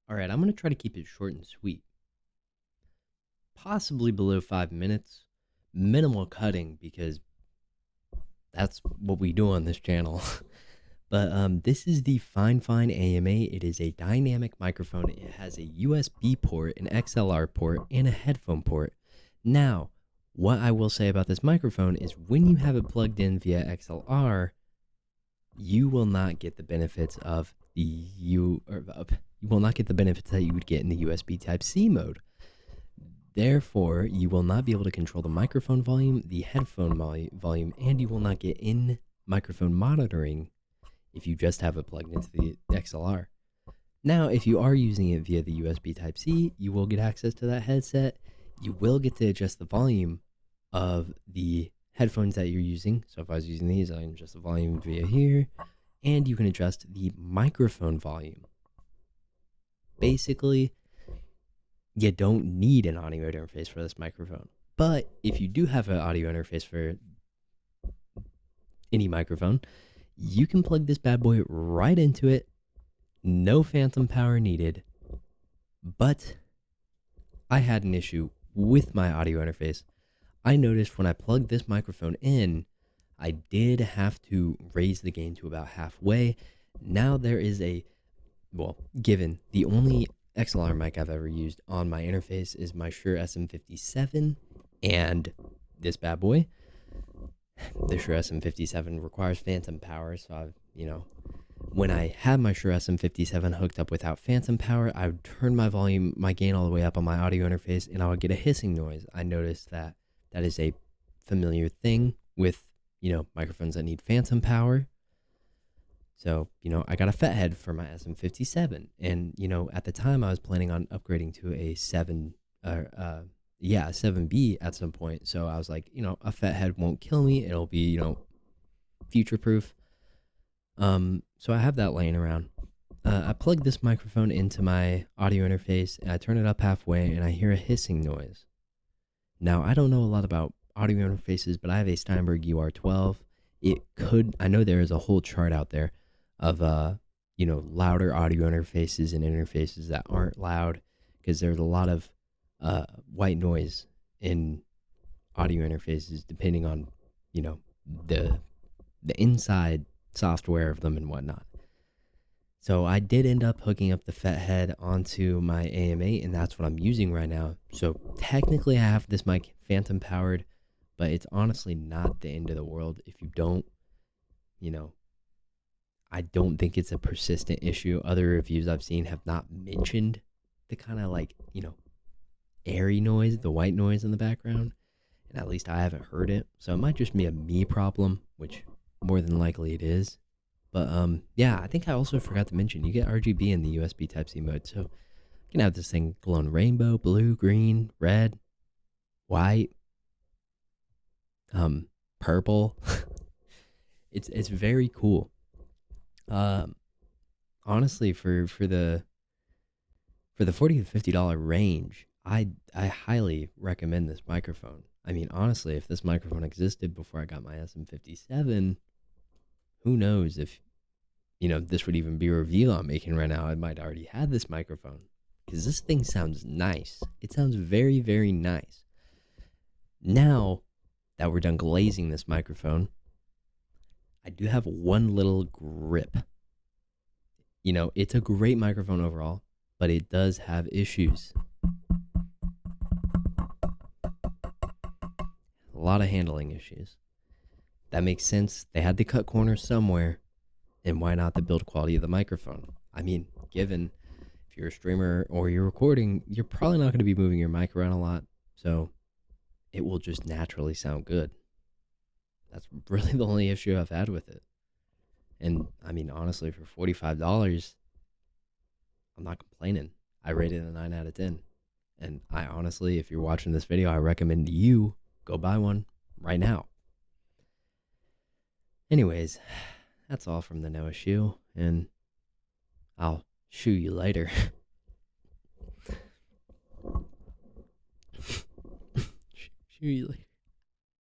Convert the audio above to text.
All right, I'm going to try to keep it short and sweet. Possibly below 5 minutes. Minimal cutting because that's what we do on this channel. But this is the Fifine AM8. It is a dynamic microphone. It has a USB port, an XLR port, and a headphone port. Now, what I will say about this microphone is when you have it plugged in via XLR, you will not get the benefits of you will not get the benefits that you would get in the USB Type C mode. Therefore, you will not be able to control the microphone volume, the headphone volume, and you will not get in microphone monitoring if you just have it plugged into the XLR. Now, if you are using it via the USB Type C, you will get access to that headset. You will get to adjust the volume of the headphones that you're using. So if I was using these, I can adjust the volume via here, and you can adjust the microphone volume. Basically, you don't need an audio interface for this microphone. But if you do have an audio interface for any microphone, you can plug this bad boy right into it. No phantom power needed. But I had an issue with my audio interface. I noticed when I plugged this microphone in, I did have to raise the gain to about halfway. Now there is given the only XLR mic I've ever used on my interface is my Shure SM57 and this bad boy. The Shure SM57 requires phantom power, so when I had my Shure SM57 hooked up without phantom power, I would turn my gain all the way up on my audio interface, and I would get a hissing noise. I noticed that is a familiar thing with, microphones that need phantom power. So, I got a FET head for my SM57, and, at the time I was planning on upgrading to a 7B at some point. So I was like, a FET head won't kill me. It'll be, future proof. So I have that laying around. I plug this microphone into my audio interface, and I turn it up halfway, and I hear a hissing noise. Now, I don't know a lot about audio interfaces, but I have a Steinberg UR12. I know there is a whole chart out there of, louder audio interfaces and interfaces that aren't loud, because there's a lot of white noise in audio interfaces depending on, the inside software of them and whatnot. So I did end up hooking up the FET head onto my AM8, and that's what I'm using right now. So technically I have this mic phantom powered, but it's honestly not the end of the world if you don't, I don't think it's a persistent issue. Other reviews I've seen have not mentioned the kind of airy noise, the white noise in the background, and at least I haven't heard it. So it might just be a me problem, which more than likely it is. But yeah, I think I also forgot to mention you get RGB in the USB Type-C mode, so you can have this thing glowing rainbow, blue, green, red, white, purple. It's very cool. Honestly, for the $40 to $50 range, I highly recommend this microphone. I mean, honestly, if this microphone existed before I got my SM57, who knows if, this would even be a review I'm making right now. I might already have this microphone, because this thing sounds nice. It sounds very, very nice. Now that we're done glazing this microphone, I do have one little grip. It's a great microphone overall, but it does have issues. A lot of handling issues. That makes sense. They had to cut corners somewhere, and why not the build quality of the microphone? I mean, given if you're a streamer or you're recording, you're probably not going to be moving your mic around a lot, so it will just naturally sound good. That's really the only issue I've had with it. And I mean, honestly, for $45, I'm not complaining. I rate it a 9 out of 10. And I honestly, if you're watching this video, I recommend you go buy one right now. Anyways, that's all from the Noah Shoe, and I'll shoe you later. Shoe you later.